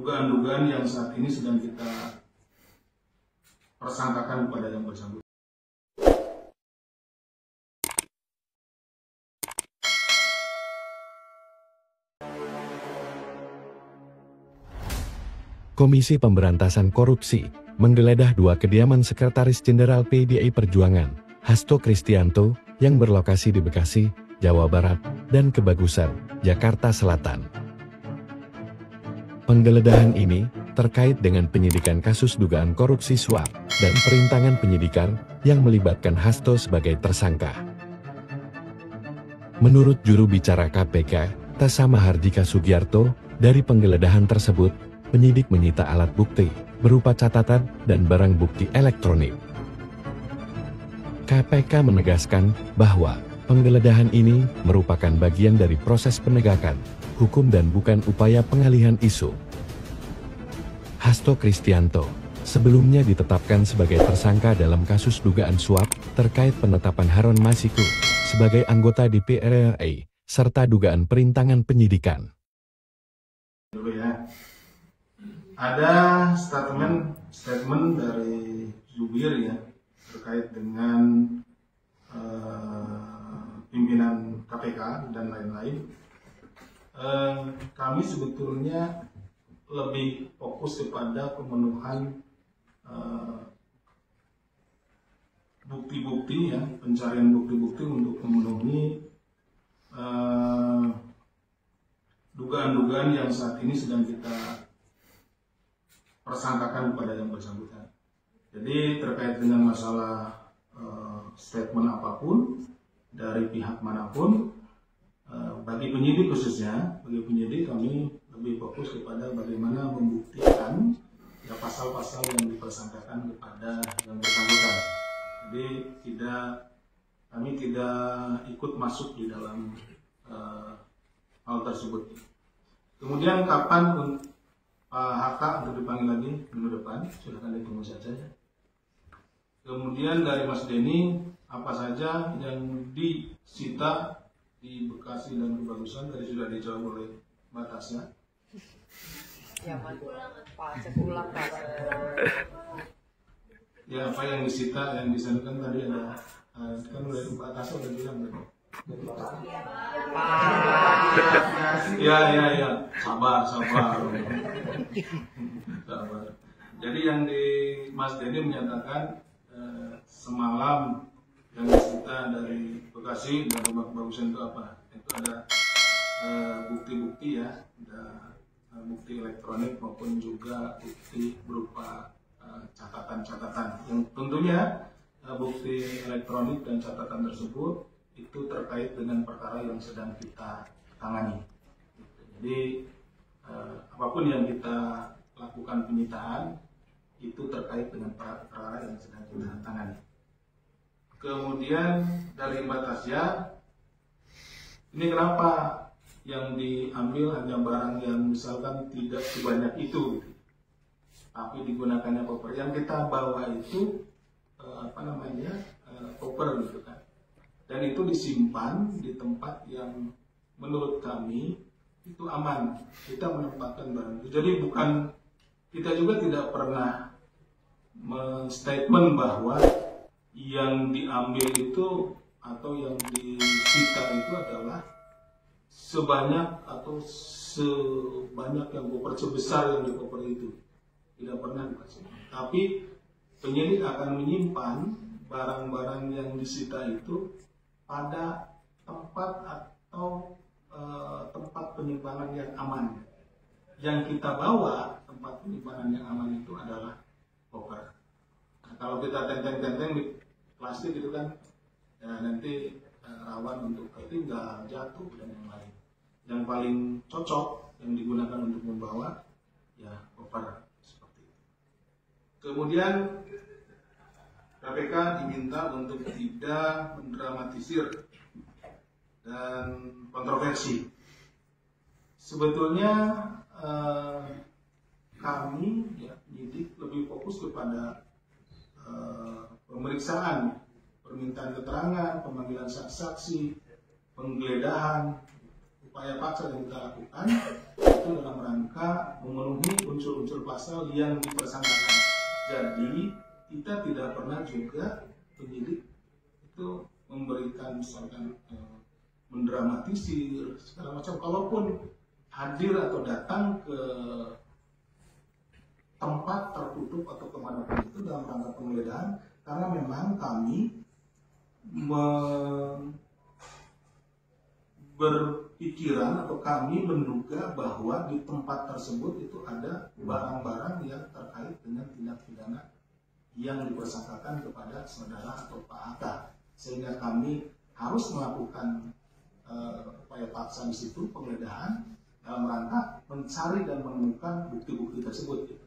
dugaan-dugaan yang saat ini sedang kita persangkakan kepada yang bersangkutan. Komisi Pemberantasan Korupsi menggeledah dua kediaman Sekretaris Jenderal PDI Perjuangan, Hasto Kristianto, yang berlokasi di Bekasi, Jawa Barat, dan Kebagusan, Jakarta Selatan. Penggeledahan ini terkait dengan penyidikan kasus dugaan korupsi suap dan perintangan penyidikan yang melibatkan Hasto sebagai tersangka. Menurut juru bicara KPK, Tessa Mahardika Sugiarto, dari penggeledahan tersebut, penyidik menyita alat bukti berupa catatan dan barang bukti elektronik. KPK menegaskan bahwa penggeledahan ini merupakan bagian dari proses penegakan hukum dan bukan upaya pengalihan isu. Hasto Kristianto sebelumnya ditetapkan sebagai tersangka dalam kasus dugaan suap terkait penetapan Harun Masiku sebagai anggota DPR RI serta dugaan perintangan penyidikan. Dulu ya. Ada statement dari jubir ya terkait dengan pimpinan KPK dan lain-lain. Kami sebetulnya lebih fokus kepada pemenuhan bukti-bukti ya, pencarian bukti-bukti untuk memenuhi dugaan-dugaan yang saat ini sedang kita persangkakan kepada yang bersangkutan. Jadi terkait dengan masalah statement apapun dari pihak manapun, bagi penyidik khususnya, bagi penyidik kami lebih fokus kepada bagaimana membuktikan ya pasal-pasal yang dipersangkakan kepada yang bersangkutan. Jadi kami tidak ikut masuk di dalam hal tersebut. Kemudian kapan Pak HK untuk dipanggil lagi minggu depan, silahkan ditunggu saja. Kemudian dari Mas Denny, apa saja yang disita di Bekasi dan Kebagusan tadi sudah dijawab oleh Mbak Tasya. Ya, pulang Pak. Ya, apa yang disita, yang disana kan tadi ada, kan oleh Mbak Tasya udah bilang tadi. Ya, sabar. Jadi yang di Mas Denny menyatakan semalam yang disita dari Bekasi dan Rumah Kebagusan itu apa? Itu ada bukti-bukti ya, ada bukti elektronik maupun juga bukti berupa catatan-catatan. Yang tentunya bukti elektronik dan catatan tersebut itu terkait dengan perkara yang sedang kita tangani. Jadi apapun yang kita lakukan penyitaan itu terkait dengan perkara yang sedang kita tangani. Kemudian dari Mbak Tasya, ini kenapa yang diambil hanya barang yang misalkan tidak sebanyak itu, tapi digunakannya koper. Yang kita bawa itu koper gitu kan. Dan itu disimpan di tempat yang menurut kami itu aman. Kita menempatkan barang itu. Jadi kita juga tidak pernah men-statement bahwa yang diambil itu atau yang disita itu adalah sebanyak yang koper, sebesar yang di koper itu. Tidak pernah dikasih. Tapi penyidik akan menyimpan barang-barang yang disita itu pada tempat atau tempat penyimpanan yang aman. Yang kita bawa tempat penyimpanan yang aman itu adalah koper. Nah, kalau kita tenteng-tenteng di plastik itu kan ya, nanti rawan untuk tertinggal, jatuh dan yang lain. Yang paling cocok yang digunakan untuk membawa ya koper seperti itu. Kemudian KPK diminta untuk tidak mendramatisir dan kontroversi. Sebetulnya kami ya penyidik lebih fokus kepada pemeriksaan, permintaan keterangan, pemanggilan saksi, penggeledahan, upaya paksa yang kita lakukan itu dalam rangka memenuhi unsur-unsur pasal yang dipersangkakan. Jadi kita tidak pernah juga penyidik itu memberikan misalkan mendramatisir segala macam. Kalaupun hadir atau datang ke tempat tertutup atau kemanapun itu dalam rangka penggeledahan, karena memang kami berpikiran atau kami menduga bahwa di tempat tersebut itu ada barang-barang yang terkait dengan tindak pidana yang dipersangkakan kepada saudara atau Pak Atta, sehingga kami harus melakukan upaya paksa di situ penggeledahan dalam rangka mencari dan menemukan bukti-bukti tersebut.